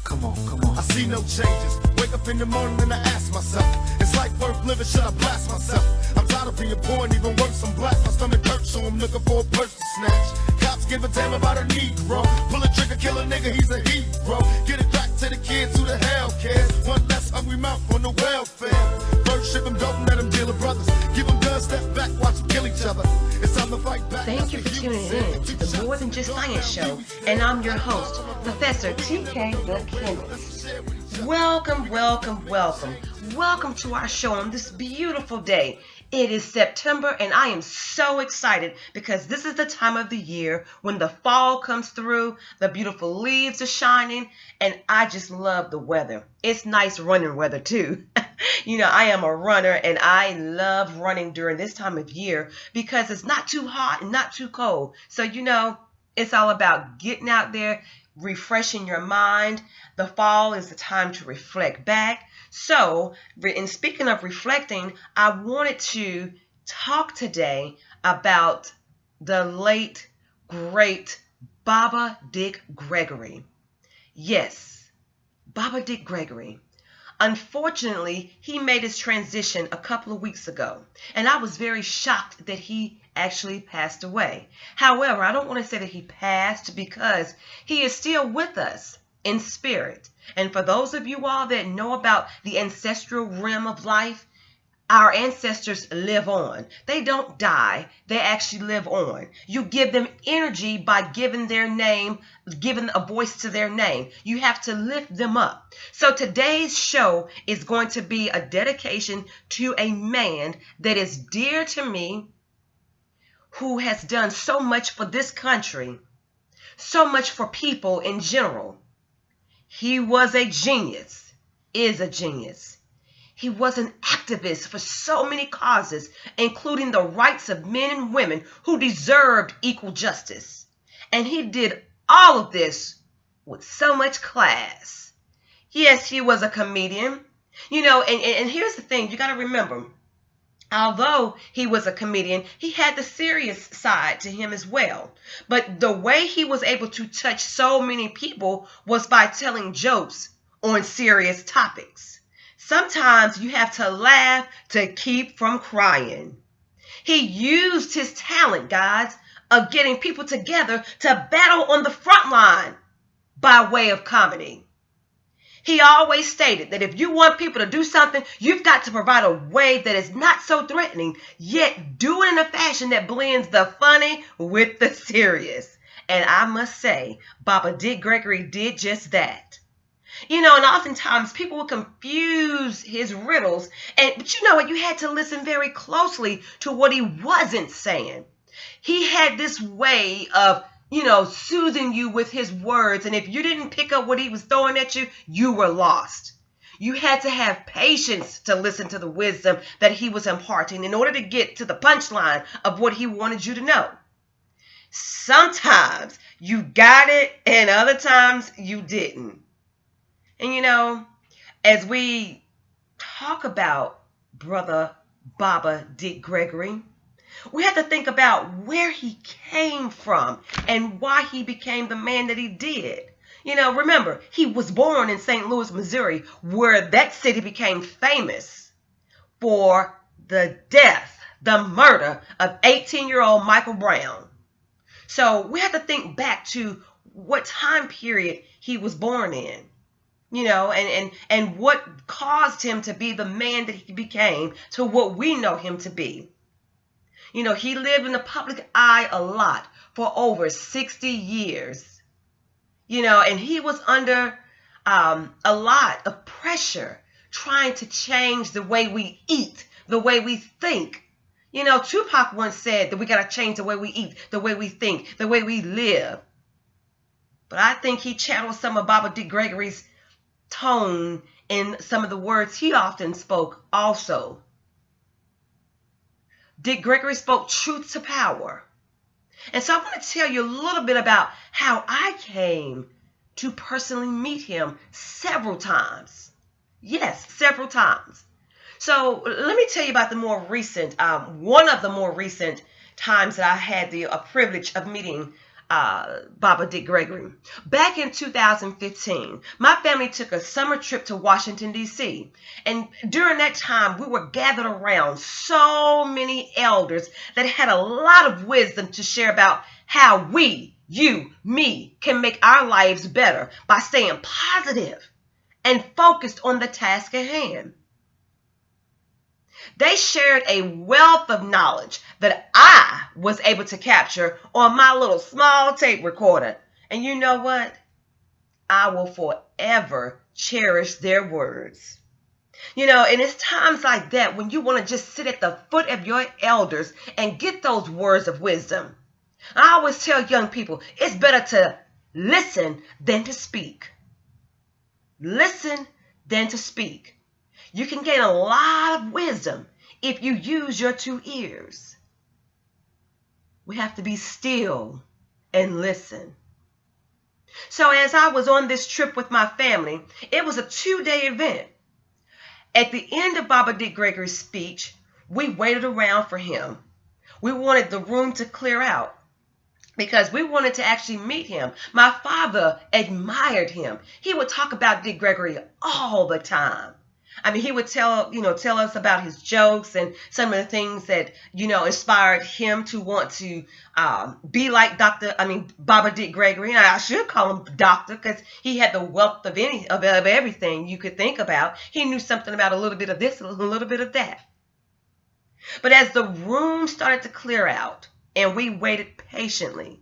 Come on, come on. I see no changes. Wake up in the morning and I ask myself, is life worth living? Should I blast myself? I'm tired of being poor and even worse, I'm black. My stomach hurts, so I'm looking for a purse to snatch. Cops give a damn about a Negro. Pull a trigger, kill a nigga, he's a hero. Get it back to the kids who the hell cares. One less hungry mouth on the welfare. First ship them, don't let them deal with brothers. Give them guns, step back, watch them kill each other. It's time to fight back. Thank you for tuning in to the More Than Just Science Show, and I'm your host, Professor TK the Chemist. Welcome, welcome, welcome. Welcome to our show on this beautiful day. It is September, and I am so excited because this is the time of the year when the fall comes through, the beautiful leaves are shining, and I just love the weather. It's nice running weather too. You know, I am a runner, and I love running during this time of year because it's not too hot and not too cold. So, you know, it's all about getting out there, refreshing your mind. The fall is the time to reflect back. So, in speaking of reflecting, I wanted to talk today about the late, great Baba Dick Gregory. Yes, Baba Dick Gregory. Unfortunately, he made his transition a couple of weeks ago, and I was very shocked that he actually passed away. However, I don't want to say that he passed because he is still with us in spirit. And for those of you all that know about the ancestral realm of life, our ancestors live on. They don't die. They actually live on. You give them energy by giving their name, giving a voice to their name. You have to lift them up. So today's show is going to be a dedication to a man that is dear to me, who has done so much for this country, so much for people in general. He was a genius, is a genius. He was an activist for so many causes, including the rights of men and women who deserved equal justice. And he did all of this with so much class. Yes, he was a comedian. You know, and here's the thing, you got to remember, although he was a comedian, he had the serious side to him as well. But the way he was able to touch so many people was by telling jokes on serious topics. Sometimes you have to laugh to keep from crying. He used his talent, guys, of getting people together to battle on the front line by way of comedy. He always stated that if you want people to do something, you've got to provide a way that is not so threatening, yet do it in a fashion that blends the funny with the serious. And I must say, Baba Dick Gregory did just that. You know, and oftentimes people will confuse his riddles, but you know what? You had to listen very closely to what he wasn't saying. He had this way of, you know, soothing you with his words, and if you didn't pick up what he was throwing at you, you were lost. You had to have patience to listen to the wisdom that he was imparting in order to get to the punchline of what he wanted you to know. Sometimes you got it, and other times you didn't. And you know, as we talk about Brother Baba Dick Gregory, we have to think about where he came from and why he became the man that he did. You know, remember, he was born in St. Louis, Missouri, where that city became famous for the death, the murder of 18-year-old Michael Brown. So we have to think back to what time period he was born in. You know, and what caused him to be the man that he became to what we know him to be. You know, he lived in the public eye a lot for over 60 years. You know, and he was under a lot of pressure trying to change the way we eat, the way we think. You know, Tupac once said that we got to change the way we eat, the way we think, the way we live. But I think he channeled some of Baba Dick Gregory's tone in some of the words he often spoke also. Dick Gregory spoke truth to power. And so I want to tell you a little bit about how I came to personally meet him several times. Yes, several times. So let me tell you about the more recent, one of the more recent times that I had the privilege of meeting Baba Dick Gregory. Back in 2015, my family took a summer trip to Washington, D.C. And during that time, we were gathered around so many elders that had a lot of wisdom to share about how we, you, me, can make our lives better by staying positive and focused on the task at hand. They shared a wealth of knowledge that I was able to capture on my little small tape recorder. And you know what? I will forever cherish their words. And it's times like that when you want to just sit at the foot of your elders and get those words of wisdom. I always tell young people, it's better to listen than to speak. Listen than to speak. You can gain a lot of wisdom if you use your 2 ears. We have to be still and listen. So as I was on this trip with my family, it was a 2-day event. At the end of Baba Dick Gregory's speech, we waited around for him. We wanted the room to clear out because we wanted to actually meet him. My father admired him. He would talk about Dick Gregory all the time. I mean, he would tell us about his jokes and some of the things that, inspired him to want to be like Baba Dick Gregory. And I should call him doctor because he had the wealth of everything you could think about. He knew something about a little bit of this, a little bit of that. But as the room started to clear out and we waited patiently,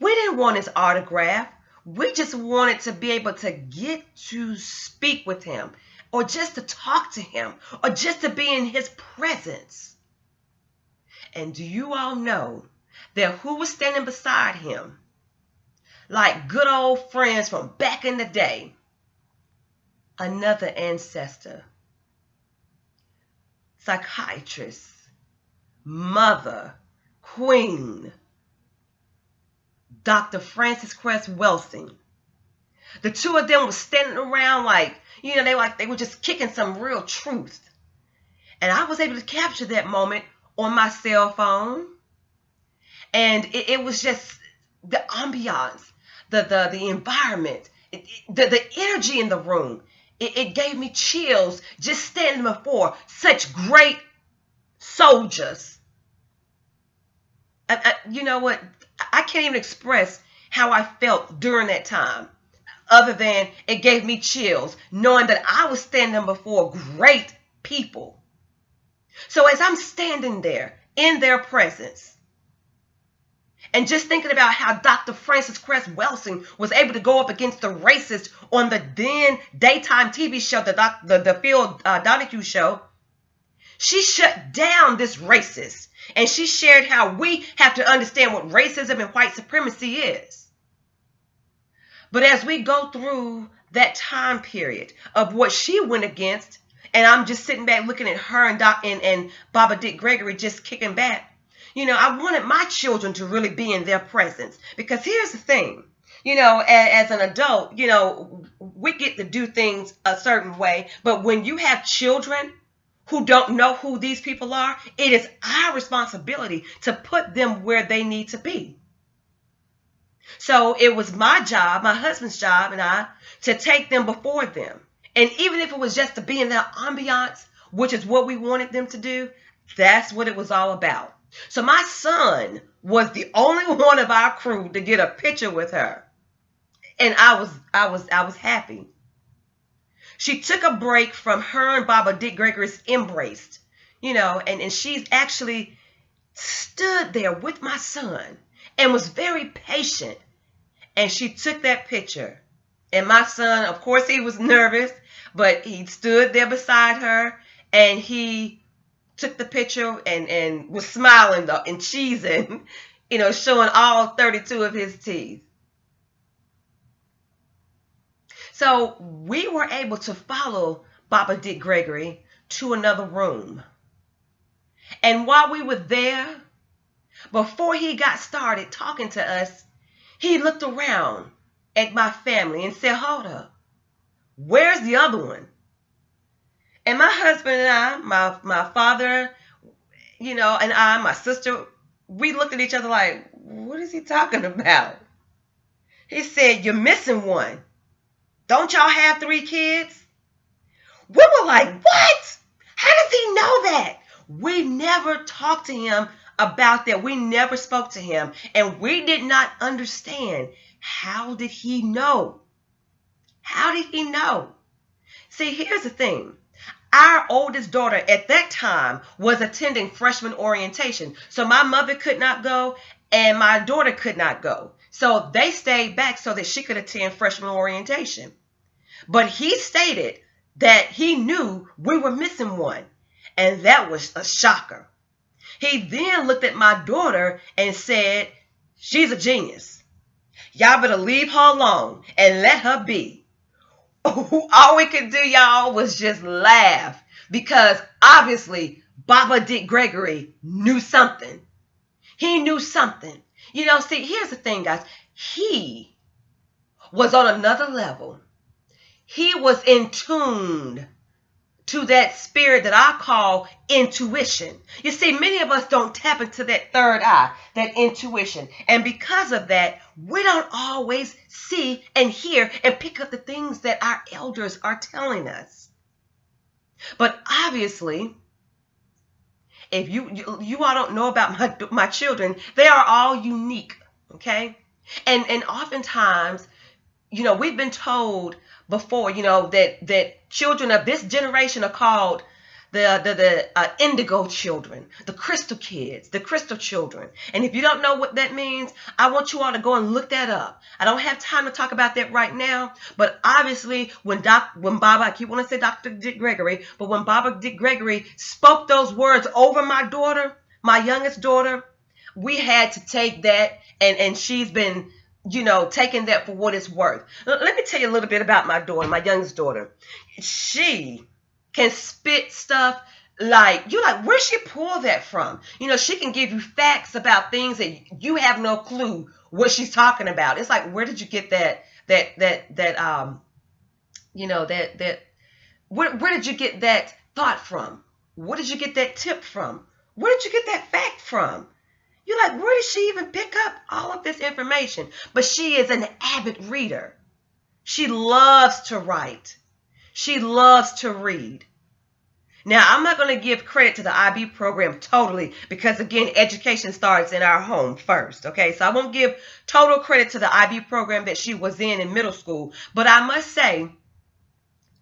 we didn't want his autograph. We just wanted to be able to get to speak with him, or just to talk to him, or just to be in his presence. And do you all know that who was standing beside him? Like good old friends from back in the day. Another ancestor, psychiatrist, mother, queen, Dr. Frances Cress Welsing. The 2 of them were standing around they were just kicking some real truth. And I was able to capture that moment on my cell phone. And it was just the ambiance, the environment, the energy in the room. It gave me chills just standing before such great soldiers. You know what? I can't even express how I felt during that time, other than it gave me chills knowing that I was standing before great people. So as I'm standing there in their presence and just thinking about how Dr. Frances Cress Welsing was able to go up against the racists on the then daytime TV show, the Phil Donahue show, she shut down this racist. And she shared how we have to understand what racism and white supremacy is. But as we go through that time period of what she went against, and I'm just sitting back looking at her and Baba Dick Gregory just kicking back, I wanted my children to really be in their presence. Because here's the thing, as an adult, we get to do things a certain way. But when you have children who don't know who these people are, it is our responsibility to put them where they need to be. So it was my job, my husband's job, and I, to take them before them. And even if it was just to be in their ambiance, which is what we wanted them to do, that's what it was all about. So my son was the only one of our crew to get a picture with her. And I was happy. She took a break from her and Baba Dick Gregory's embrace, and she's actually stood there with my son and was very patient. And she took that picture. And my son, of course, he was nervous, but he stood there beside her and he took the picture and was smiling and cheesing, showing all 32 of his teeth. So we were able to follow Baba Dick Gregory to another room. And while we were there, before he got started talking to us, he looked around at my family and said, "Hold up, where's the other one?" And my husband and I, my father, and I, my sister, we looked at each other like, what is he talking about? He said, you're missing one. Don't y'all have 3 kids? We were like, what? How does he know that? We never talked to him about that. We never spoke to him. And we did not understand. How did he know? How did he know? See, here's the thing. Our oldest daughter at that time was attending freshman orientation. So my mother could not go and my daughter could not go. So they stayed back so that she could attend freshman orientation. But he stated that he knew we were missing one. And that was a shocker. He then looked at my daughter and said, she's a genius. Y'all better leave her alone and let her be. All we could do, y'all, was just laugh. Because obviously, Baba Dick Gregory knew something. He knew something. You know, see, here's the thing, guys. He was on another level. He was in tune to that spirit that I call intuition. You see, many of us don't tap into that third eye, that intuition. And because of that, we don't always see and hear and pick up the things that our elders are telling us. But obviously, if you all don't know about my children, they are all unique, okay? And oftentimes, you know, we've been told before, you know, that children of this generation are called the indigo children, the crystal kids, the crystal children. And if you don't know what that means, I want you all to go and look that up. I don't have time to talk about that right now, but obviously when Baba, I keep wanting to say Dr. Dick Gregory, but when Baba Dick Gregory spoke those words over my daughter, my youngest daughter, we had to take that, and she's been, you know, taking that for what it's worth. Let me tell you a little bit about my daughter, my youngest daughter. She can spit stuff like, you're like, where'd she pull that from? You know, she can give you facts about things that you have no clue what she's talking about. It's like, where did you get where did you get that thought from? Where did you get that tip from? Where did you get that fact from? You're like, where did she even pick up all of this information? But she is an avid reader. She loves to write. She loves to read. Now, I'm not going to give credit to the IB program totally because, again, education starts in our home first, okay? So I won't give total credit to the IB program that she was in middle school. But I must say,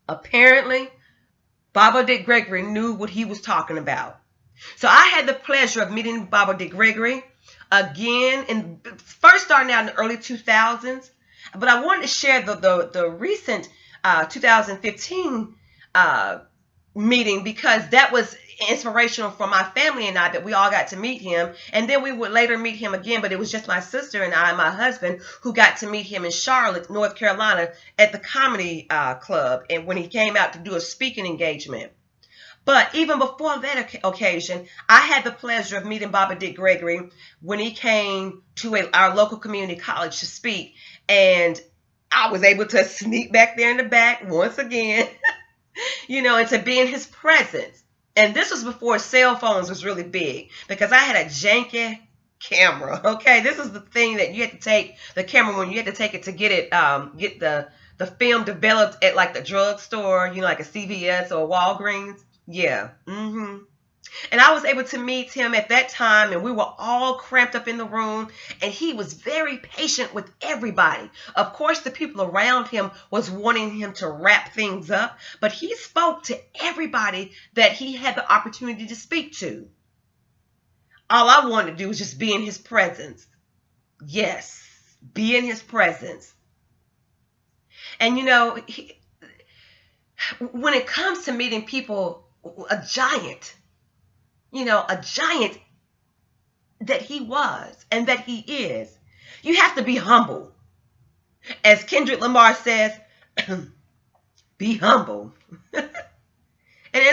apparently, Baba Dick Gregory knew what he was talking about. So I had the pleasure of meeting Baba Dick Gregory again, and first starting out in the early 2000s. But I wanted to share the recent 2015 meeting because that was inspirational for my family and I, that we all got to meet him. And then we would later meet him again, but it was just my sister and I and my husband who got to meet him in Charlotte, North Carolina at the comedy club, and when he came out to do a speaking engagement. But even before that occasion, I had the pleasure of meeting Baba Dick Gregory when he came to our local community college to speak. And I was able to sneak back there in the back once again, you know, and to be in his presence. And this was before cell phones was really big because I had a janky camera. Okay, this is the thing that you had to take the camera when you had to take it to get it, get the film developed at like the drugstore, you know, like a CVS or a Walgreens. Yeah. And I was able to meet him at that time, and we were all cramped up in the room, and he was very patient with everybody. Of course, the people around him was wanting him to wrap things up, but he spoke to everybody that he had the opportunity to speak to. All I wanted to do was just be in his presence. Yes, be in his presence. And you know, when it comes to meeting people, a giant, you know, a giant that he was and that he is, you have to be humble. As Kendrick Lamar says, be humble. And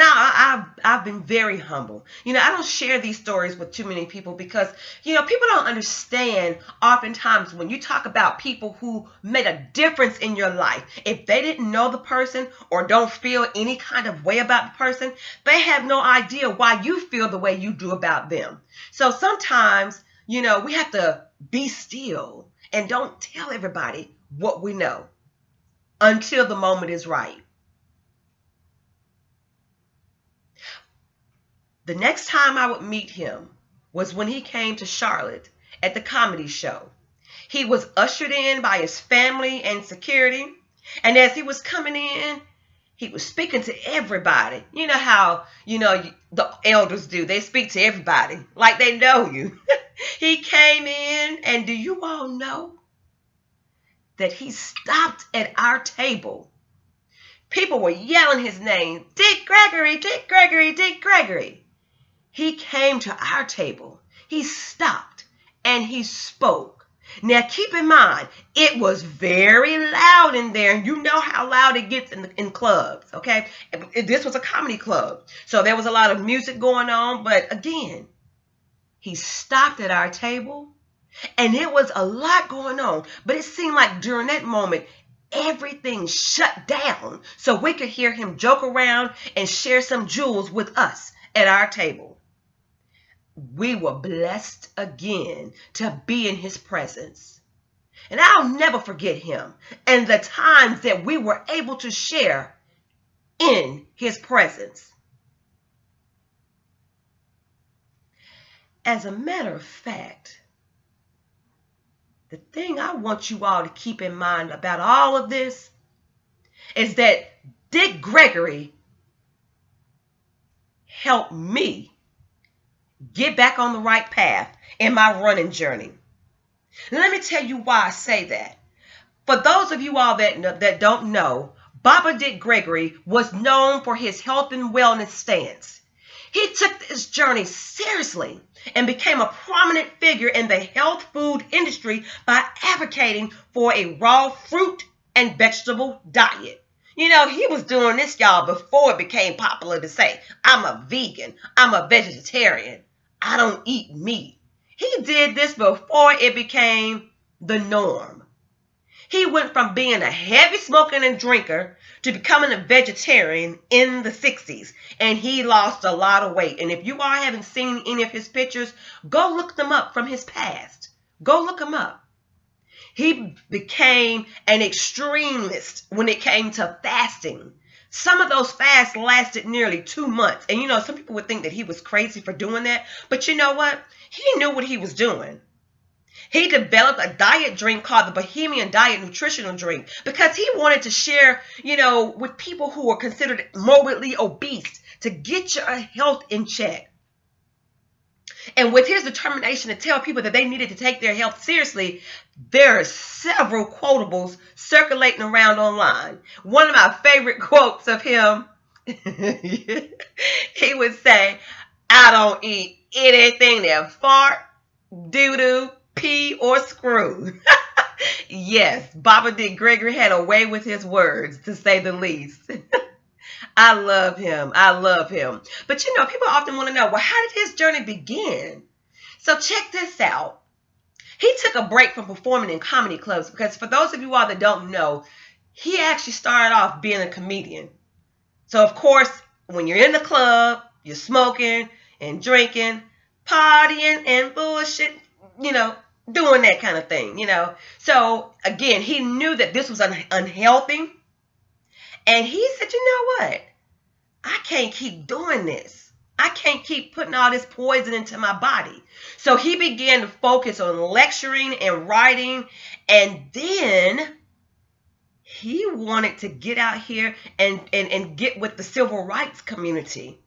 I've been very humble. You know, I don't share these stories with too many people because, you know, people don't understand oftentimes when you talk about people who made a difference in your life. If they didn't know the person or don't feel any kind of way about the person, they have no idea why you feel the way you do about them. So sometimes, you know, we have to be still and don't tell everybody what we know until the moment is right. The next time I would meet him was when he came to Charlotte at the comedy show. He was ushered in by his family and security, and as he was coming in, he was speaking to everybody. You know how, the elders do. They speak to everybody like they know you. He came in, and do you all know that he stopped at our table? People were yelling his name, Dick Gregory, Dick Gregory, Dick Gregory. He came to our table. He stopped and he spoke. Now, keep in mind, it was very loud in there. You know how loud it gets in clubs, okay? This was a comedy club, so there was a lot of music going on. But again, he stopped at our table, and it was a lot going on. But it seemed like during that moment, everything shut down so we could hear him joke around and share some jewels with us at our table. We were blessed again to be in his presence. And I'll never forget him and the times that we were able to share in his presence. As a matter of fact, the thing I want you all to keep in mind about all of this is that Dick Gregory helped me get back on the right path in my running journey. Let me tell you why I say that. For those of you all that don't know, Baba Dick Gregory was known for his health and wellness stance. He took this journey seriously and became a prominent figure in the health food industry by advocating for a raw fruit and vegetable diet. He was doing this, y'all, before it became popular to say, I'm a vegan, I'm a vegetarian, I don't eat meat. He did this before it became the norm. He went from being a heavy smoker and drinker to becoming a vegetarian in the 60s. And he lost a lot of weight. And if you all haven't seen any of his pictures, go look them up from his past. Go look them up. He became an extremist when it came to fasting. Some of those fasts lasted nearly 2 months. And some people would think that he was crazy for doing that. But you know what? He knew what he was doing. He developed a diet drink called the Bohemian Diet Nutritional Drink because he wanted to share, with people who were considered morbidly obese to get your health in check. And with his determination to tell people that they needed to take their health seriously, there are several quotables circulating around online. One of my favorite quotes of him, he would say, I don't eat anything that fart, doo-doo, pee, or screw. Yes, Baba Dick Gregory had a way with his words, to say the least. I love him. I love him. But people often want to know, well, how did his journey begin? So check this out. He took a break from performing in comedy clubs because for those of you all that don't know, he actually started off being a comedian. So of course, when you're in the club, you're smoking and drinking, partying and bullshit, doing that kind of thing, So again, he knew that this was unhealthy. And he said, you know what? I can't keep doing this. I can't keep putting all this poison into my body. So he began to focus on lecturing and writing. And then he wanted to get out here and get with the civil rights community.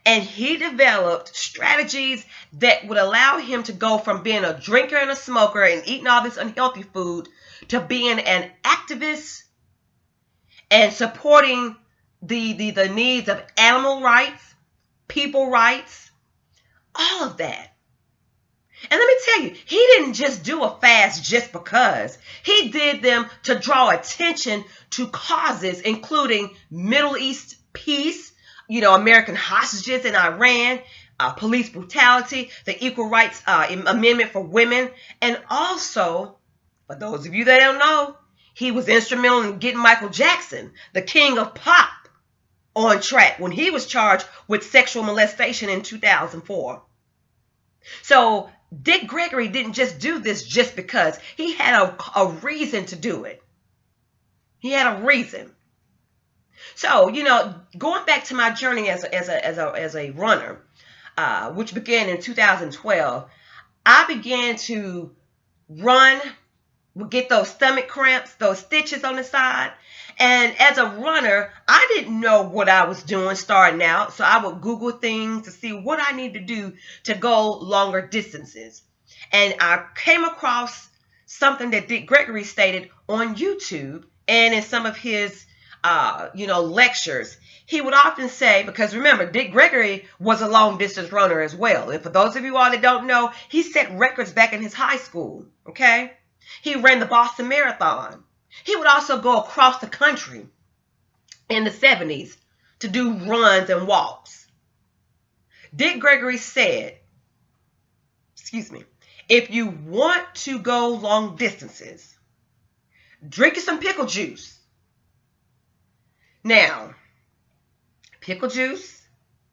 And he developed strategies that would allow him to go from being a drinker and a smoker and eating all this unhealthy food to being an activist and supporting the needs of animal rights, people rights, all of that. And let me tell you, he didn't just do a fast just because. He did them to draw attention to causes including Middle East peace, American hostages in Iran, police brutality, the Equal Rights Amendment for women, and also, for those of you that don't know, he was instrumental in getting Michael Jackson, the king of pop, on track when he was charged with sexual molestation in 2004. So Dick Gregory didn't just do this just because. He had a reason to do it. He had a reason. So, going back to my journey as a runner, which began in 2012, I began to run, would get those stomach cramps, those stitches on the side. And as a runner, I didn't know what I was doing starting out. So I would Google things to see what I need to do to go longer distances. And I came across something that Dick Gregory stated on YouTube and in some of his lectures. He would often say, because remember, Dick Gregory was a long distance runner as well. And for those of you all that don't know, he set records back in his high school. Okay. He ran the Boston Marathon. He would also go across the country in the 70s to do runs and walks. Dick Gregory said, if you want to go long distances, drink some pickle juice. Now, pickle juice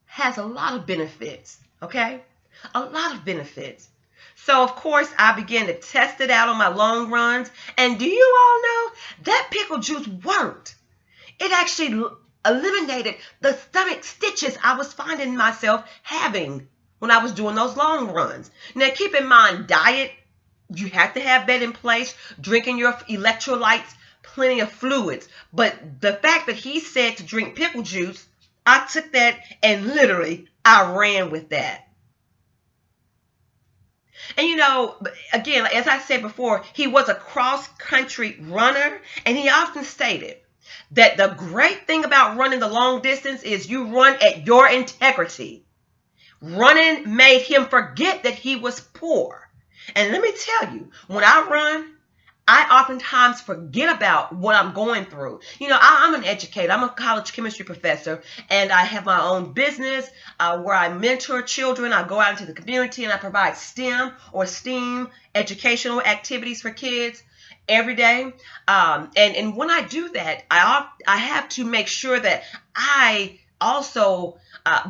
has a lot of benefits, okay? A lot of benefits. So, of course, I began to test it out on my long runs. And do you all know that pickle juice worked? It actually eliminated the stomach stitches I was finding myself having when I was doing those long runs. Now, keep in mind, diet, you have to have that in place. Drinking your electrolytes, plenty of fluids. But the fact that he said to drink pickle juice, I took that and literally I ran with that. And again, as I said before, he was a cross-country runner, and he often stated that the great thing about running the long distance is you run at your integrity. Running made him forget that he was poor. And let me tell you, when I run, I oftentimes forget about what I'm going through. I'm an educator. I'm a college chemistry professor, and I have my own business where I mentor children. I go out into the community and I provide STEM or STEAM educational activities for kids every day. And when I do that, I have to make sure that I also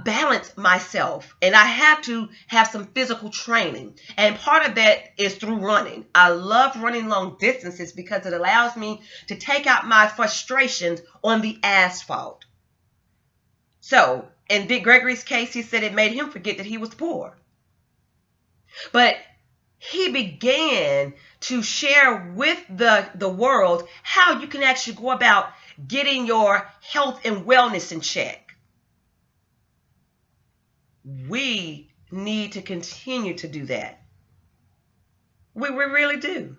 balance myself, and I have to have some physical training, and part of that is through running. I love running long distances because it allows me to take out my frustrations on the asphalt. So in Dick Gregory's case, he said it made him forget that he was poor, but he began to share with the world how you can actually go about getting your health and wellness in check. We need to continue to do that. We really do.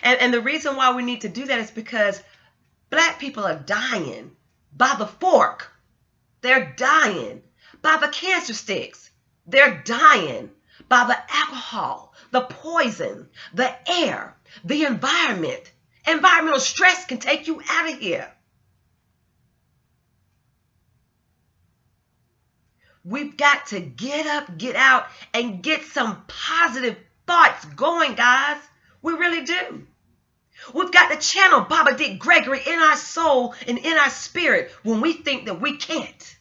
And the reason why we need to do that is because Black people are dying by the fork. They're dying by the cancer sticks. They're dying by the alcohol, the poison, the air, the environment. Environmental stress can take you out of here. We've got to get up, get out, and get some positive thoughts going, guys. We really do. We've got to channel Baba Dick Gregory in our soul and in our spirit when we think that we can't.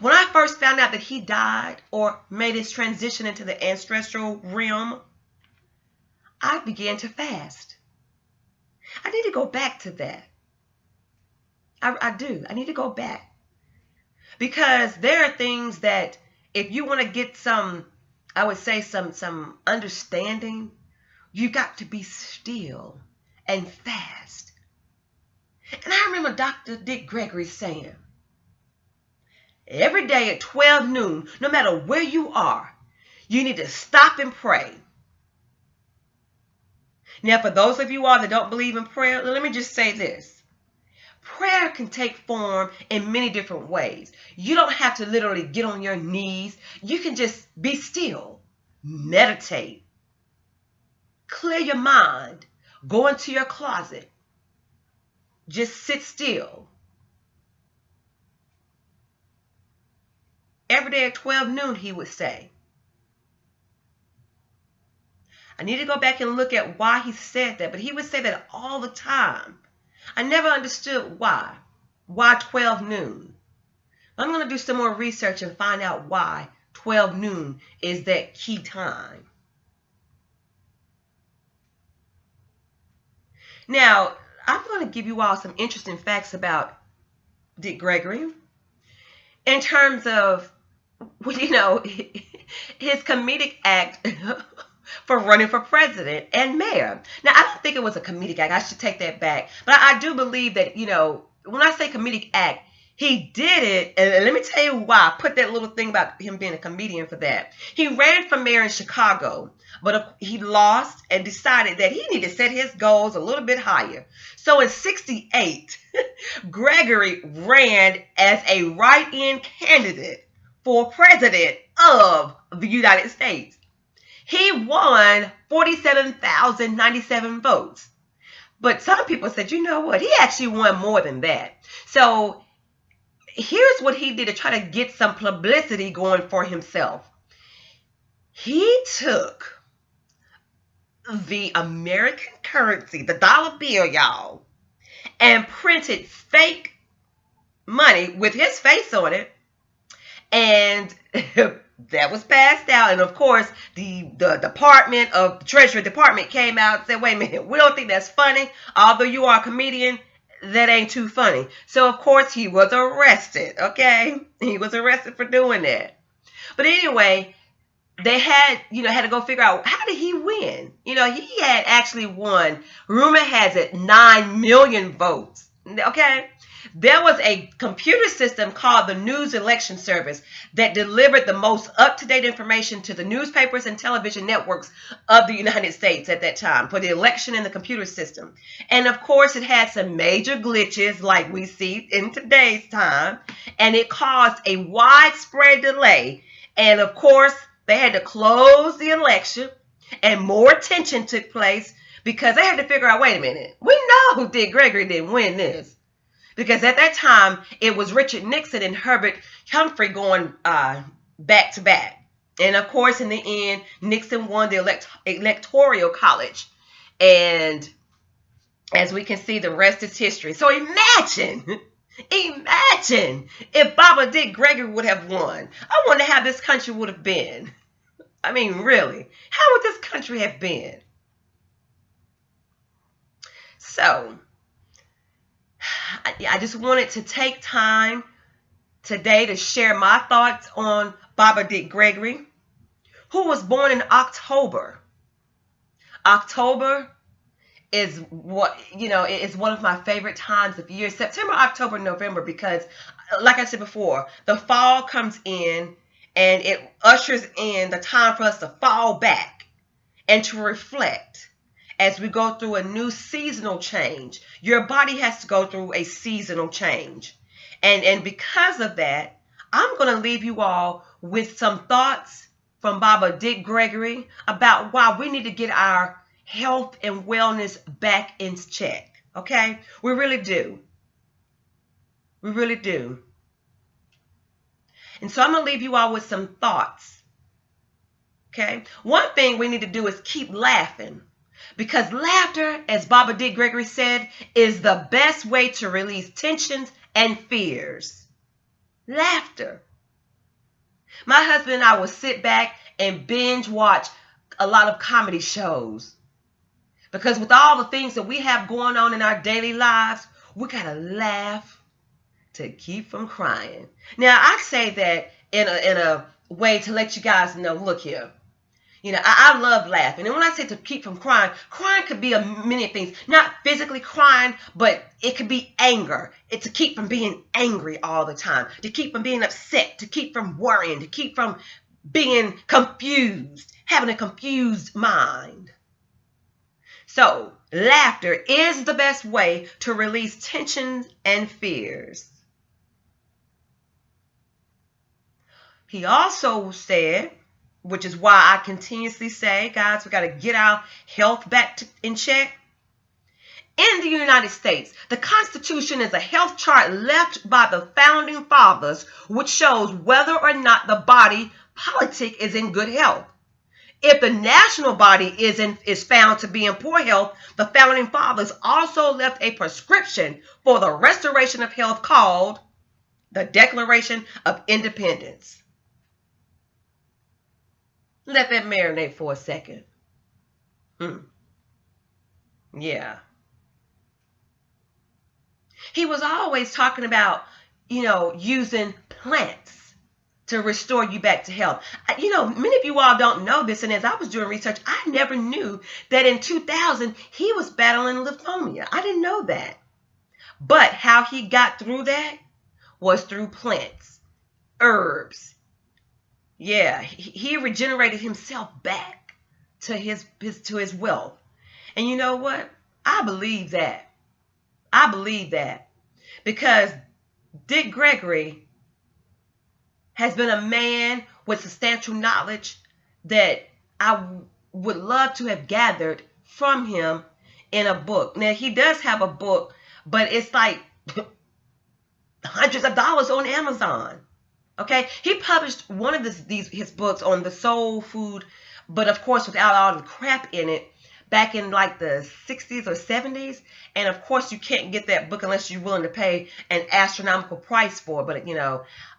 When I first found out that he died or made his transition into the ancestral realm, I began to fast. I need to go back to that. I do. I need to go back. Because there are things that if you want to get some, I would say some understanding, you got to be still and fast. And I remember Dr. Dick Gregory saying, every day at 12 noon, no matter where you are, you need to stop and pray. Now, for those of you all that don't believe in prayer, let me just say this. Prayer can take form in many different ways. You don't have to literally get on your knees. You can just be still, meditate, clear your mind, go into your closet, just sit still. Every day at 12 noon, he would say. I need to go back and look at why he said that, but he would say that all the time. I never understood why. Why 12 noon? I'm going to do some more research and find out why 12 noon is that key time. Now, I'm going to give you all some interesting facts about Dick Gregory in terms of, his comedic act for running for president and mayor. Now, I don't think it was a comedic act. I should take that back. But I do believe that, when I say comedic act, he did it, and let me tell you why. I put that little thing about him being a comedian for that. He ran for mayor in Chicago, but he lost and decided that he needed to set his goals a little bit higher. So in 1968, Gregory ran as a write-in candidate for president of the United States. He won 47,097 votes. But some people said, you know what? He actually won more than that. So here's what he did to try to get some publicity going for himself. He took the American currency, the dollar bill, y'all, and printed fake money with his face on it. And that was passed out. And of course, the Department of the Treasury Department came out and said, wait a minute, we don't think that's funny. Although you are a comedian, that ain't too funny. So of course he was arrested. Okay. He was arrested for doing that. But anyway, they had to go figure out, how did he win? He had actually won, rumor has it, 9 million votes. Okay. There was a computer system called the News Election Service that delivered the most up-to-date information to the newspapers and television networks of the United States at that time for the election and the computer system. And of course, it had some major glitches like we see in today's time, and it caused a widespread delay. And of course, they had to close the election, and more tension took place because they had to figure out, wait a minute, we know Dick Gregory didn't win this. Because at that time, it was Richard Nixon and Herbert Humphrey going back to back. And of course, in the end, Nixon won the electoral college. And as we can see, the rest is history. So imagine if Baba Dick Gregory would have won. I wonder how this country would have been. I mean, really, how would this country have been? So I just wanted to take time today to share my thoughts on Baba Dick Gregory, who was born in October. October is is one of my favorite times of year. September, October, November, because like I said before, the fall comes in and it ushers in the time for us to fall back and to reflect. As we go through a new seasonal change, your body has to go through a seasonal change. And because of that, I'm going to leave you all with some thoughts from Baba Dick Gregory about why we need to get our health and wellness back in check. Okay? We really do. We really do. And so I'm going to leave you all with some thoughts. Okay? One thing we need to do is keep laughing. Because laughter, as Baba Dick Gregory said, is the best way to release tensions and fears. Laughter. My husband and I will sit back and binge watch a lot of comedy shows. Because with all the things that we have going on in our daily lives, we got to laugh to keep from crying. Now, I say that in a way to let you guys know, look here. I love laughing. And when I say to keep from crying, crying could be many things. Not physically crying, but it could be anger. It's to keep from being angry all the time. To keep from being upset. To keep from worrying. To keep from being confused. Having a confused mind. So, laughter is the best way to release tensions and fears. He also said, which is why I continuously say, guys, we got to get our health back in check. In the United States, the Constitution is a health chart left by the founding fathers, which shows whether or not the body politic is in good health. If the national body is found to be in poor health, the founding fathers also left a prescription for the restoration of health called the Declaration of Independence. Let that marinate for a second. Yeah. He was always talking about, using plants to restore you back to health. Many of you all don't know this, and as I was doing research, I never knew that in 2000 he was battling lymphoma. I didn't know that. But how he got through that was through plants, herbs. Yeah, he regenerated himself back to his wealth. And you know what? I believe that. I believe that because Dick Gregory has been a man with substantial knowledge that I would love to have gathered from him in a book. Now, he does have a book, but it's like hundreds of dollars on Amazon. Okay, he published one of his books on the soul food, but of course without all the crap in it, back in like the 60s or 70s. And of course you can't get that book unless you're willing to pay an astronomical price for it.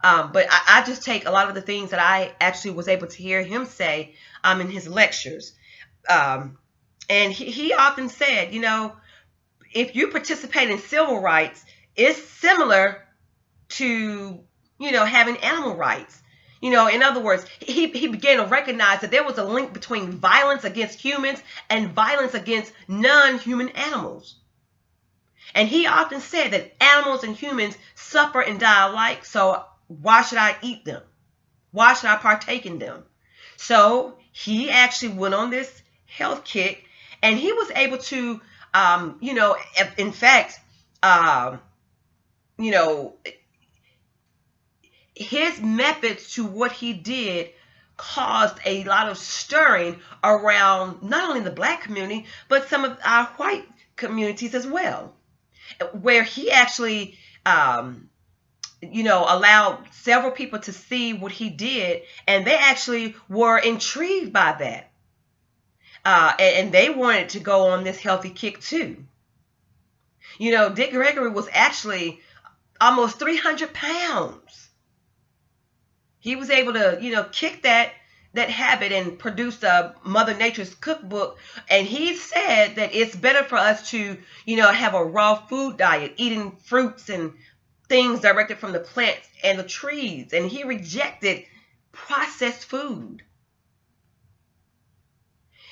But I just take a lot of the things that I actually was able to hear him say in his lectures. And he often said, if you participate in civil rights, it's similar to, having animal rights. In other words, he began to recognize that there was a link between violence against humans and violence against non-human animals. And he often said that animals and humans suffer and die alike, so why should I eat them? Why should I partake in them? So he actually went on this health kick, and he was able to, in fact, his methods to what he did caused a lot of stirring around not only the black community, but some of our white communities as well, where he actually, allowed several people to see what he did, and they actually were intrigued by that. And they wanted to go on this healthy kick too. Dick Gregory was actually almost 300 pounds. He was able to, kick that habit and produce a Mother Nature's cookbook. And he said that it's better for us to, have a raw food diet, eating fruits and things directed from the plants and the trees. And he rejected processed food.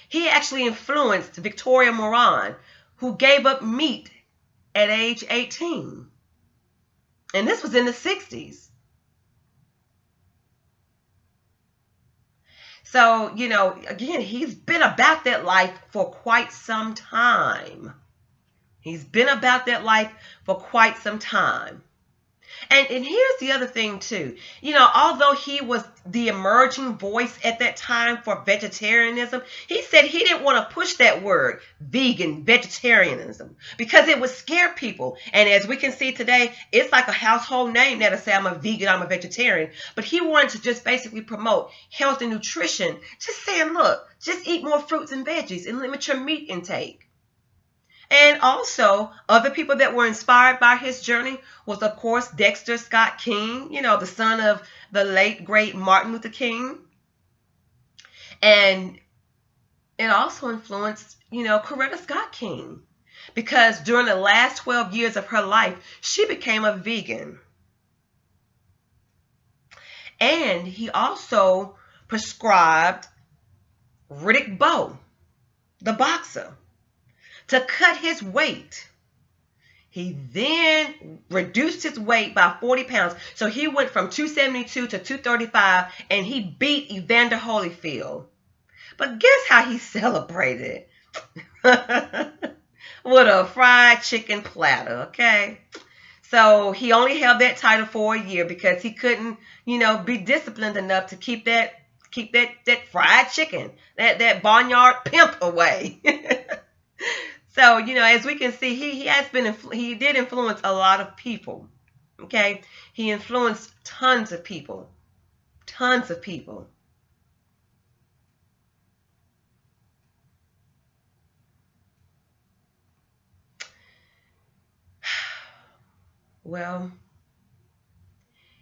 He actually influenced Victoria Moran, who gave up meat at age 18. And this was in the 60s. So, again, he's been about that life for quite some time. He's been about that life for quite some time. And here's the other thing, too. Although he was the emerging voice at that time for vegetarianism, he said he didn't want to push that word, vegan, vegetarianism, because it would scare people. And as we can see today, it's like a household name that'll say, I'm a vegan, I'm a vegetarian. But he wanted to just basically promote health and nutrition, just saying, look, just eat more fruits and veggies and limit your meat intake. And also, other people that were inspired by his journey was, of course, Dexter Scott King, the son of the late, great Martin Luther King. And it also influenced, Coretta Scott King, because during the last 12 years of her life, she became a vegan. And he also prescribed Riddick Bowe, the boxer, to cut his weight. He then reduced his weight by 40 pounds. So he went from 272 to 235, and he beat Evander Holyfield. But guess how he celebrated? With a fried chicken platter, okay? So he only held that title for a year because he couldn't, be disciplined enough to keep that fried chicken, that barnyard pimp away. So, as we can see, he did influence a lot of people, okay? He influenced tons of people. Well,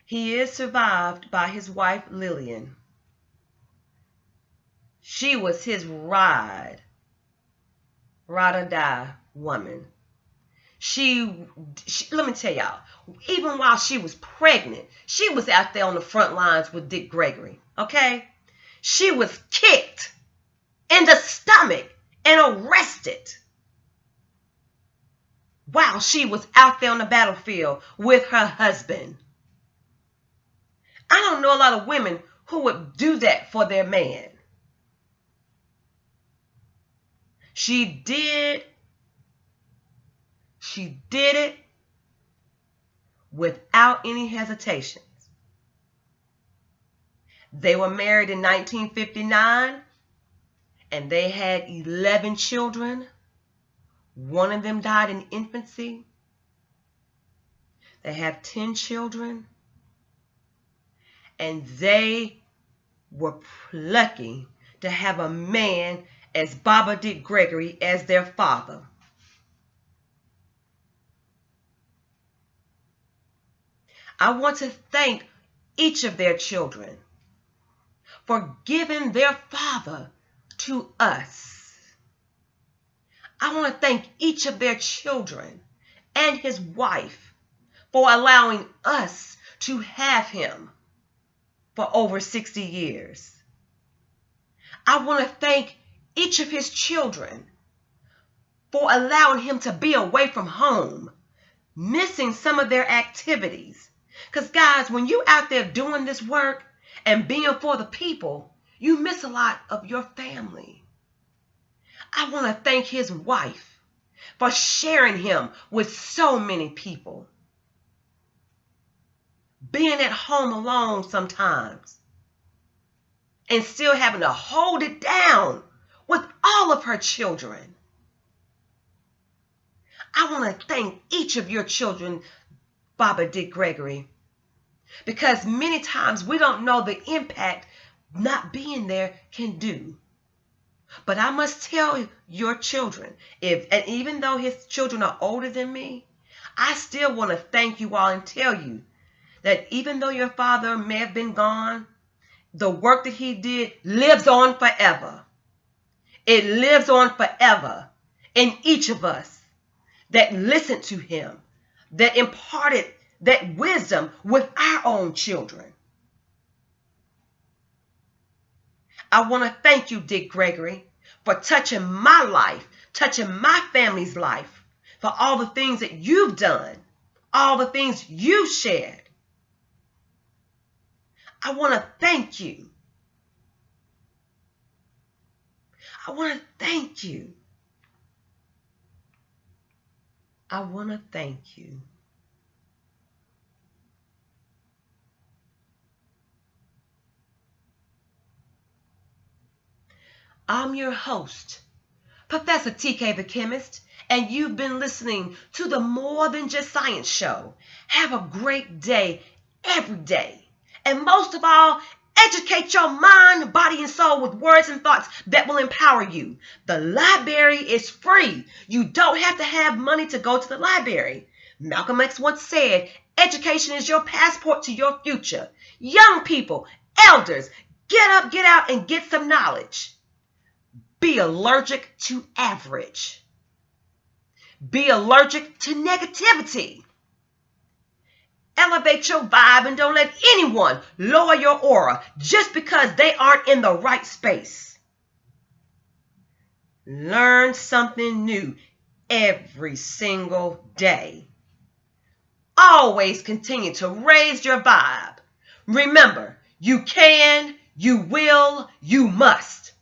he is survived by his wife, Lillian. She was his ride or die woman. She let me tell y'all, even while she was pregnant, she was out there on the front lines with Dick Gregory, okay? She was kicked in the stomach and arrested while she was out there on the battlefield with her husband. I don't know a lot of women who would do that for their man. She did it without any hesitations. They were married in 1959 and they had 11 children. One of them died in infancy. They have 10 children. And they were lucky to have a man as Baba Dick Gregory as their father. I want to thank each of their children for giving their father to us. I want to thank each of their children and his wife for allowing us to have him for over 60 years. I want to thank each of his children for allowing him to be away from home, missing some of their activities. Because guys, when you're out there doing this work and being for the people, you miss a lot of your family. I want to thank his wife for sharing him with so many people. Being at home alone sometimes and still having to hold it down with all of her children. I want to thank each of your children, Baba Dick Gregory, because many times we don't know the impact not being there can do. But I must tell your children, and even though his children are older than me, I still want to thank you all and tell you that even though your father may have been gone, the work that he did lives on forever. It lives on forever in each of us that listened to him, that imparted that wisdom with our own children. I want to thank you, Dick Gregory, for touching my life, touching my family's life, for all the things that you've done, all the things you've shared. I want to thank you. I want to thank you. I want to thank you. I'm your host, Professor TK the Chemist, and you've been listening to the More Than Just Science Show. Have a great day every day. And most of all, educate your mind, body, and soul with words and thoughts that will empower you. The library is free. You don't have to have money to go to the library. Malcolm X once said, education is your passport to your future. Young people, elders, get up, get out, and get some knowledge. Be allergic to average. Be allergic to negativity. Elevate your vibe and don't let anyone lower your aura just because they aren't in the right space. Learn something new every single day. Always continue to raise your vibe. Remember, you can, you will, you must.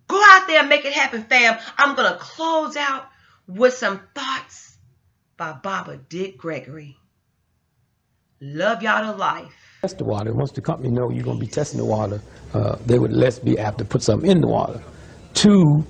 Go out there and make it happen, fam. I'm going to close out with some thoughts by Baba Dick Gregory. Love y'all to life. Test the water. Once the company know you're going to be testing the water, they would less be apt to put something in the water. Two,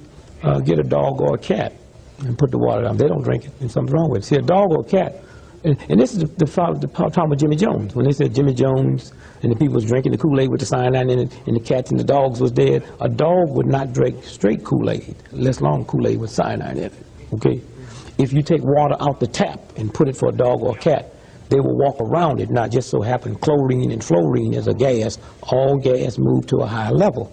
get a dog or a cat and put the water down. They don't drink it, and something's wrong with it. See, a dog or a cat, and this is the time of Jimmy Jones. When they said Jimmy Jones and the people was drinking the Kool-Aid with the cyanide in it, and the cats and the dogs was dead, a dog would not drink straight Kool-Aid, less long Kool-Aid with cyanide in it, okay? If you take water out the tap and put it for a dog or a cat, they will walk around it, not just so happen chlorine and fluorine is a gas. All gas move to a higher level.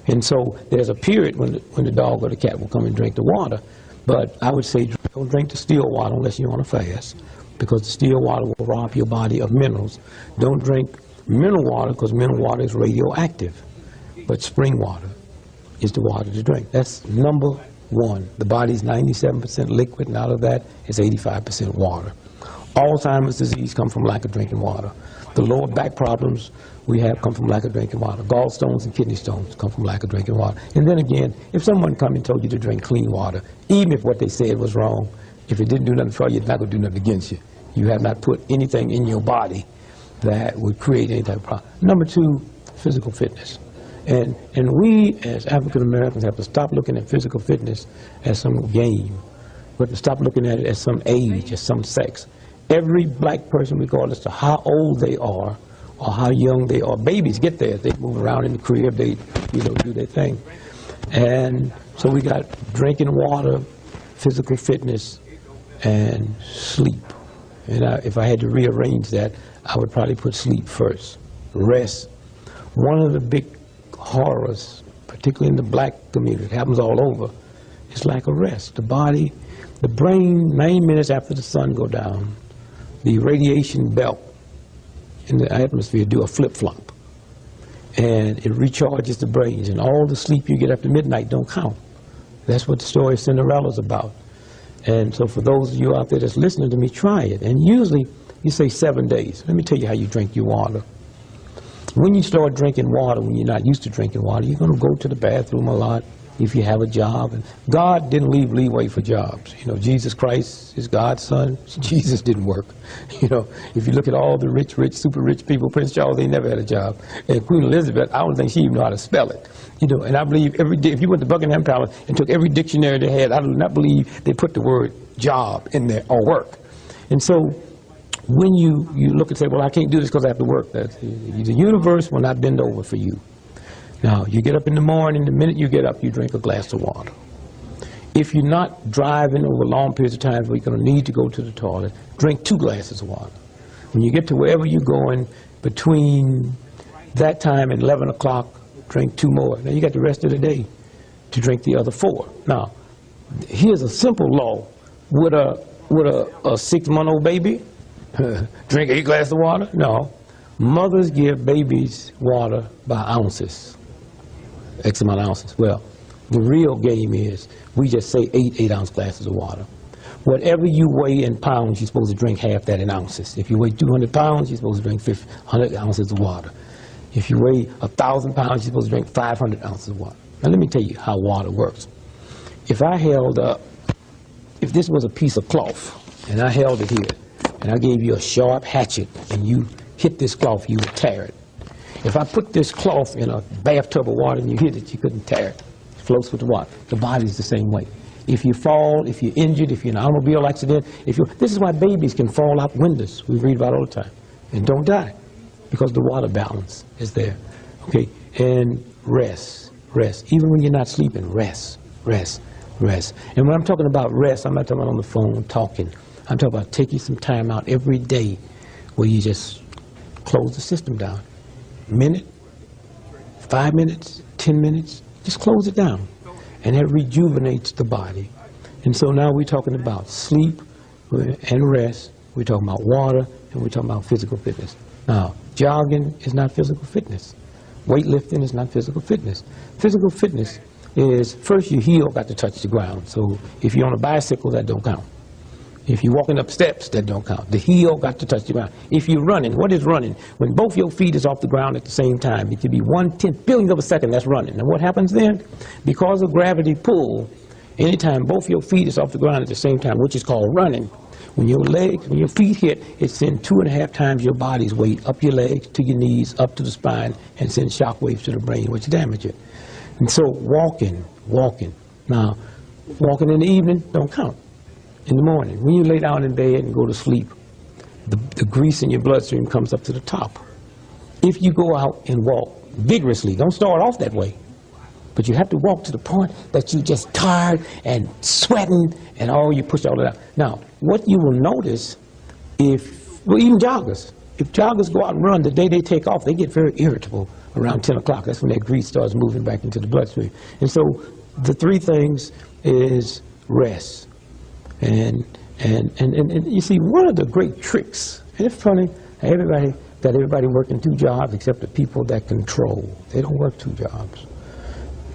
And so there's a period when the dog or the cat will come and drink the water. But I would say don't drink the still water unless you're on a fast, because the still water will rob your body of minerals. Don't drink mineral water, because mineral water is radioactive. But spring water is the water to drink. That's number one. The body's 97% liquid, and out of that is 85% water. Alzheimer's disease comes from lack of drinking water. The lower back problems we have come from lack of drinking water. Gallstones and kidney stones come from lack of drinking water. And then again, if someone come and told you to drink clean water, even if what they said was wrong, if it didn't do nothing for you, it's not going to do nothing against you. You have not put anything in your body that would create any type of problem. Number two, physical fitness. And we as African Americans have to stop looking at physical fitness as some game. We have to stop looking at it as some age, as some sex. Every black person, regardless of how old they are or how young they are, babies get there. They move around in the crib, they do their thing. And so we got drinking water, physical fitness, and sleep. And if I had to rearrange that, I would probably put sleep first. Rest. One of the big horrors, particularly in the black community, it happens all over, is lack of rest. The body, the brain, 9 minutes after the sun go down, the radiation belt in the atmosphere do a flip-flop. And it recharges the brains, and all the sleep you get after midnight don't count. That's what the story of Cinderella's about. And so for those of you out there that's listening to me, try it. And usually you say 7 days. Let me tell you how you drink your water. When you start drinking water, when you're not used to drinking water, you're going to go to the bathroom a lot if you have a job. And God didn't leave leeway for jobs. You know, Jesus Christ is God's son. Jesus didn't work. You know, if you look at all the rich, super rich people, Prince Charles, they never had a job. And Queen Elizabeth, I don't think she even knew how to spell it. You know, and I believe every day, if you went to Buckingham Palace and took every dictionary they had, I do not believe they put the word job in there or work. And so when you look and say, well, I can't do this because I have to work, the universe will not bend over for you. Now, you get up in the morning, the minute you get up, you drink a glass of water. If you're not driving over long periods of time where you're going to need to go to the toilet, drink 2 glasses of water. When you get to wherever you're going, between that time and 11 o'clock, drink 2 more. Now, you got the rest of the day to drink the other 4. Now, here's a simple law. Would a 6-month-old baby drink 8 glasses of water? No. Mothers give babies water by ounces, X amount of ounces. Well, the real game is we just say 8-ounce glasses of water. Whatever you weigh in pounds, you're supposed to drink half that in ounces. If you weigh 200 pounds, you're supposed to drink 100 ounces of water. If you weigh 1,000 pounds, you're supposed to drink 500 ounces of water. Now let me tell you how water works. If this was a piece of cloth, and I held it here, and I gave you a sharp hatchet, and you hit this cloth, you would tear it. If I put this cloth in a bathtub of water and you hit it, you couldn't tear it. It floats with the water. The body's the same way. If you fall, if you're injured, if you're in an automobile accident, this is why babies can fall out windows. We read about it all the time. And don't die, because the water balance is there. Okay, and rest. Even when you're not sleeping, rest. And when I'm talking about rest, I'm not talking about on the phone talking. I'm talking about taking some time out every day where you just close the system down. Minute, 5 minutes, 10 minutes, just close it down. And that rejuvenates the body. And so now we're talking about sleep and rest. We're talking about water, and we're talking about physical fitness. Now, jogging is not physical fitness. Weightlifting is not physical fitness. Physical fitness is, first, your heel got to touch the ground. So if you're on a bicycle, that don't count. If you're walking up steps, that don't count. The heel got to touch the ground. If you're running, what is running? When both your feet is off the ground at the same time, it could be 1/10 billionth of a second, that's running. And what happens then? Because of gravity pull, anytime both your feet is off the ground at the same time, which is called running, when your feet hit, it sends 2.5 times your body's weight up your legs, to your knees, up to the spine, and sends shock waves to the brain, which damage it. And so walking. Now, walking in the evening don't count. In the morning, when you lay down in bed and go to sleep, the grease in your bloodstream comes up to the top. If you go out and walk vigorously, don't start off that way, but you have to walk to the point that you're just tired and sweating and you push all it out. Now, what you will notice even joggers, if joggers go out and run, the day they take off, they get very irritable around 10 o'clock. That's when that grease starts moving back into the bloodstream. And so the three things is rest. And you see, one of the great tricks, and it's funny, everybody working 2 jobs except the people that control. They don't work 2 jobs,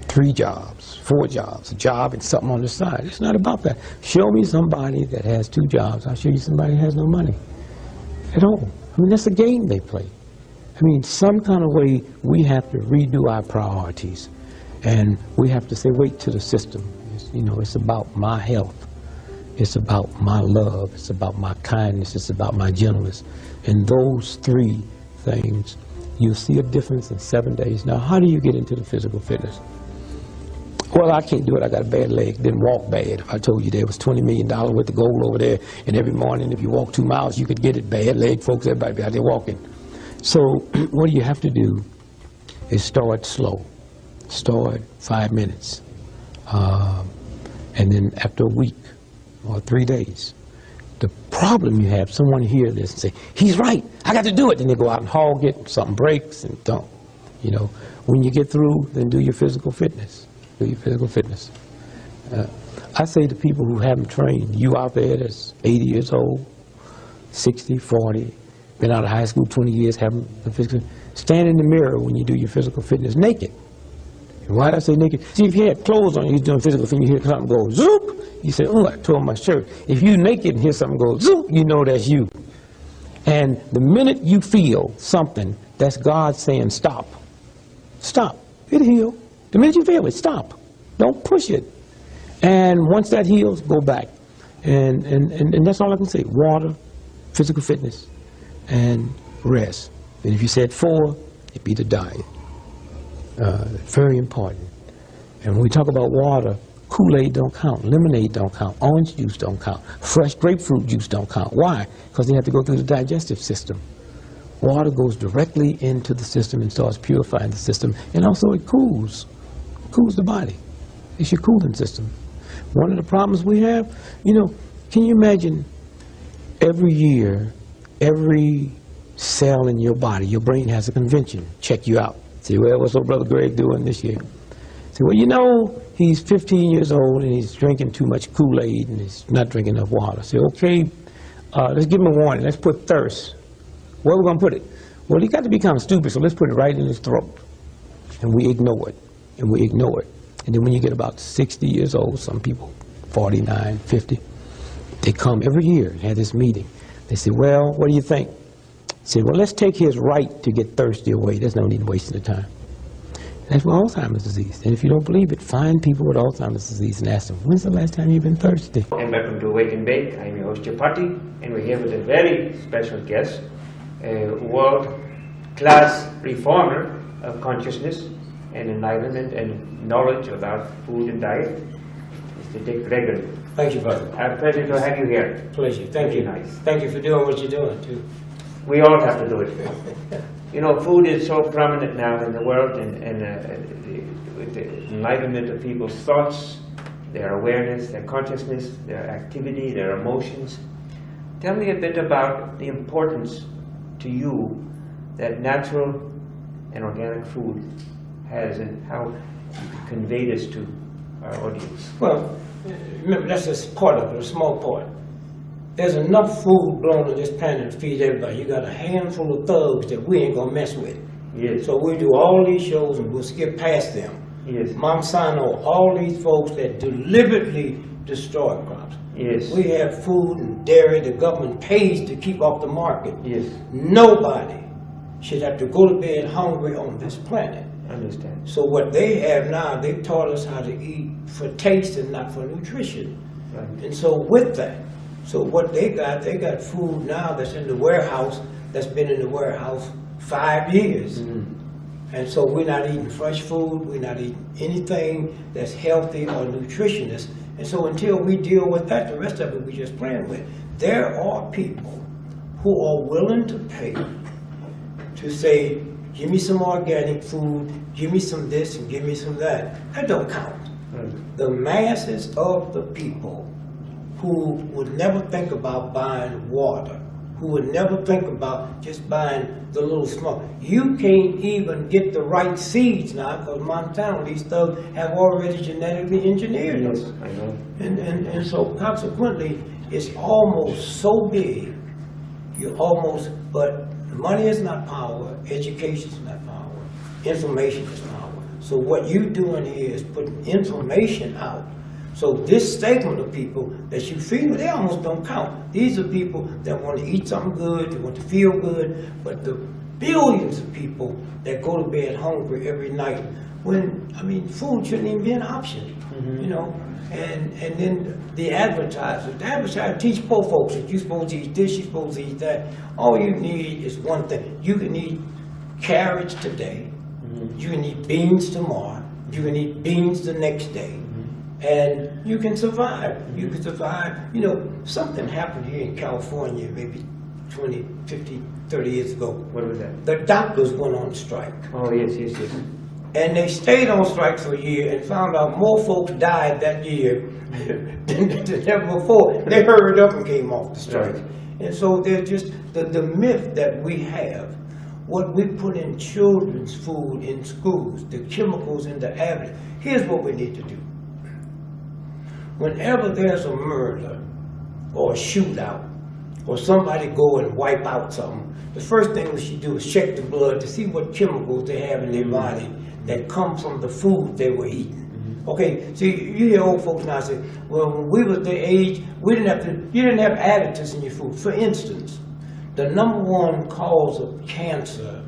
3 jobs, 4 jobs, a job and something on the side. It's not about that. Show me somebody that has 2 jobs. I'll show you somebody that has no money at all. I mean, that's a game they play. I mean, some kind of way we have to redo our priorities. And we have to say, wait to the system. It's about my health. It's about my love. It's about my kindness. It's about my gentleness. And those 3 things, you'll see a difference in 7 days. Now, how do you get into the physical fitness? Well, I can't do it. I got a bad leg. Didn't walk bad. If I told you there was $20 million worth of gold over there, and every morning if you walk 2 miles, you could get it. Bad leg folks, everybody be out there walking. So what you have to do is start slow. Start 5 minutes. And then after a week or 3 days, the problem you have, someone hear this and say, he's right, I got to do it. Then they go out and hog it, something breaks and don't. When you get through, then do your physical fitness. Do your physical fitness. I say to people who haven't trained, you out there that's 80 years old, 60, 40, been out of high school 20 years, haven't the physical, stand in the mirror when you do your physical fitness naked. Why did I say naked? See, if you had clothes on, you're doing physical fitness, you hear something go zoop, you say, oh, I tore my shirt. If you're naked and hear something go zoop, you know that's you. And the minute you feel something, that's God saying stop. Stop. It'll heal. The minute you feel it, stop. Don't push it. And once that heals, go back. And that's all I can say. Water, physical fitness, and rest. And if you said 4, it'd be the diet. Very important. And when we talk about water, Kool-Aid don't count, lemonade don't count, orange juice don't count, fresh grapefruit juice don't count. Why? Because they have to go through the digestive system. Water goes directly into the system and starts purifying the system, and also it cools the body. It's your cooling system. One of the problems we have, can you imagine every year, every cell in your body, your brain has a convention, check you out. Say, well, what's old Brother Greg doing this year? Say, well, he's 15 years old and he's drinking too much Kool-Aid and he's not drinking enough water. Say, okay, let's give him a warning. Let's put thirst. Where are we going to put it? Well, he got to be kind of stupid, so let's put it right in his throat. And we ignore it, and we ignore it. And then when you get about 60 years old, some people, 49, 50, they come every year and have this meeting. They say, well, what do you think? Say, well, let's take his right to get thirsty away. There's no need wasting the time. That's for Alzheimer's disease. And if you don't believe it, find people with Alzheimer's disease and ask them, when's the last time you've been thirsty? And welcome to Wake and Bake. I'm your host, Chapati, and we're here with a very special guest, a world-class reformer of consciousness and enlightenment and knowledge about food and diet, Mr. Dick Gregory. Thank you, brother. A pleasure to have you here. Pleasure. Thank you. Nice. Thank you for doing what you're doing, too. We all have to do it. Food is so prominent now in the world, and with the enlightenment of people's thoughts, their awareness, their consciousness, their activity, their emotions. Tell me a bit about the importance to you that natural and organic food has, and how you can convey this to our audience. Well, remember, that's just part of it, a small part. There's enough food blown on this planet to feed everybody. You got a handful of thugs that we ain't gonna mess with. Yes. So we do all these shows and we'll skip past them. Yes. Monsanto, all these folks that deliberately destroy crops. Yes. We have food and dairy the government pays to keep off the market. Yes. Nobody should have to go to bed hungry on this planet. I understand. So what they have now, they've taught us how to eat for taste and not for nutrition. Right. And so with that, so what they got food now that's in the warehouse, that's been in the warehouse 5 years. Mm-hmm. And so we're not eating fresh food, we're not eating anything that's healthy or nutritious. And so until we deal with that, the rest of it we just playing with. There are people who are willing to pay to say, give me some organic food, give me some this and give me some that. That don't count. Right. The masses of the people who would never think about buying water, who would never think about just buying the little small. You can't even get the right seeds now because Montana, these thugs have already genetically engineered them. Yes, I know. And so consequently, it's almost so big, but money is not power, education is not power, information is power. So what you're doing here is putting information out. So this segment of people that you feel, they almost don't count. These are people that want to eat something good, they want to feel good, but the billions of people that go to bed hungry every night when, I mean, food shouldn't even be an option, you know? And then the advertiser teach poor folks that you're supposed to eat this, you're supposed to eat that. All you need is one thing. You can eat carrots today, you can eat beans tomorrow, you can eat beans the next day, and you can survive. You can survive. You know, something happened here in California maybe 20, 50, 30 years ago. What was that? The doctors went on strike. Oh, yes, yes, yes. And they stayed on strike for a year and found out more folks died that year than ever before. They hurried up and came off the strike. Right. And so there's just the myth that we have, what we put in children's food in schools, the chemicals in the average. Here's what we need to do. Whenever there's a murder or a shootout or somebody go and wipe out something, the first thing we should do is check the blood to see what chemicals they have in their body that come from the food they were eating. Okay, see, you hear old folks now say, well, when we were their age, you didn't have additives in your food. For instance, the #1 cause of cancer,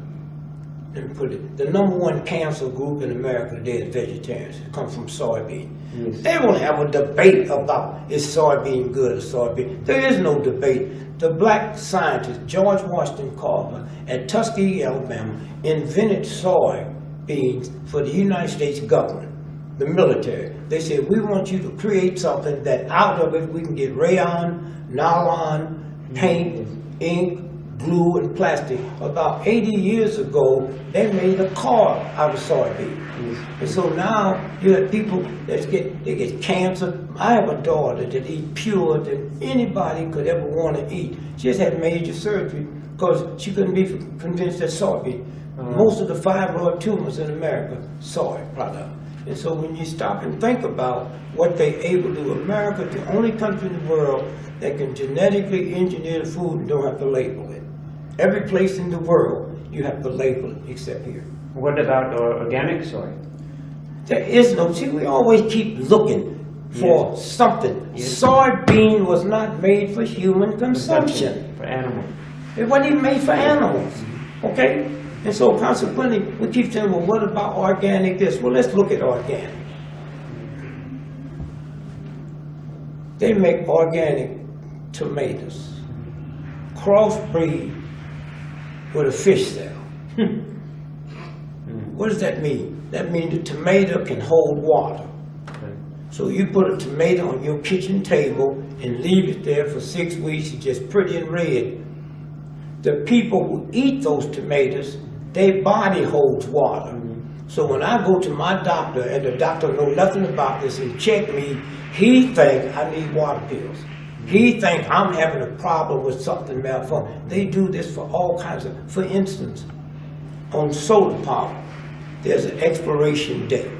let me put it, the #1 cancer group in America today is vegetarians. It comes from soybean. Yes. They won't have a debate about is soybean good or soybean. There is no debate. The black scientist, George Washington Carver, at Tuskegee, Alabama, invented soybeans for the United States government, the military. They said, we want you to create something that out of it we can get rayon, nylon, paint, ink, glue, and plastic. About 80 years ago, they made a car out of soybean. And so now you have people that get cancer. I have a daughter that eats pure than anybody could ever want to eat. She just had major surgery because she couldn't be convinced that soybean. Most of the fibroid tumors in America, soy product. And so when you stop and think about what they're able to do, America is the only country in the world that can genetically engineer the food and don't have to label it. Every place in the world, you have to label it, except here. What about organic soy? There is no, see, we always keep looking for something. Yes. Soybean was not made for human consumption. For animals. It wasn't even made for animals, okay? And so consequently, we keep saying, well, what about organic this? Well, let's look at organic. They make organic tomatoes, crossbreed with a fish cell. What does that mean? That means the tomato can hold water. So you put a tomato on your kitchen table and leave it there for 6 weeks, it's just pretty and red. The people who eat those tomatoes, their body holds water. So when I go to my doctor and the doctor knows nothing about this and check me, he thinks I need water pills. He thinks I'm having a problem with something malfunction. They do this for all kinds of, for instance, on solar power, there's an expiration date.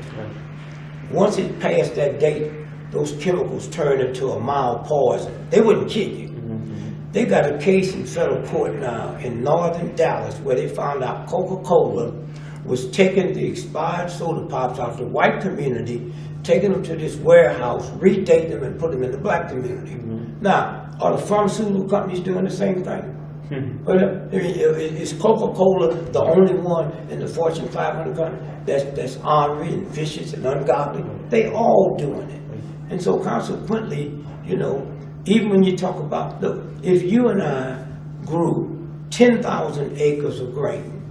Once it passed that date, those chemicals turn into a mild poison. They wouldn't kill you. They got a case in federal court now in northern Dallas where they found out Coca-Cola was taking the expired soda pops out of the white community, taking them to this warehouse, redating them and put them in the black community. Now, are the pharmaceutical companies doing the same thing? Is Coca-Cola the only one in the Fortune 500 company that's ornery and vicious and ungodly? They all doing it. And so consequently, you know, even when you talk about, look, if you and I grew 10,000 acres of grain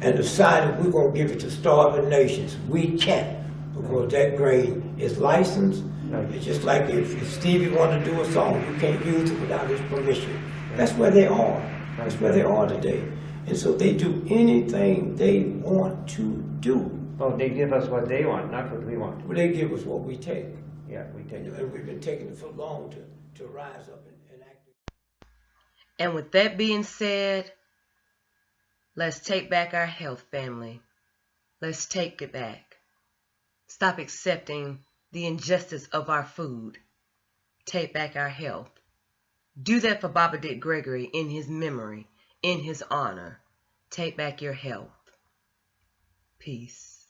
and decided we're going to give it to starving nations, we can't, because that grain is licensed. It's just like if Stevie wanted to do a song, you can't use it without his permission. That's where they are. That's where they are today. And so they do anything they want to do. Oh, they give us what they want, not what we want. Well, they give us what we take. Yeah, we take it. And we've been taking it for long to rise up and act. And with that being said, let's take back our health, family. Let's take it back. Stop accepting the injustice of our food. Take back our health. Do that for Baba Dick Gregory in his memory, in his honor. Take back your health. Peace.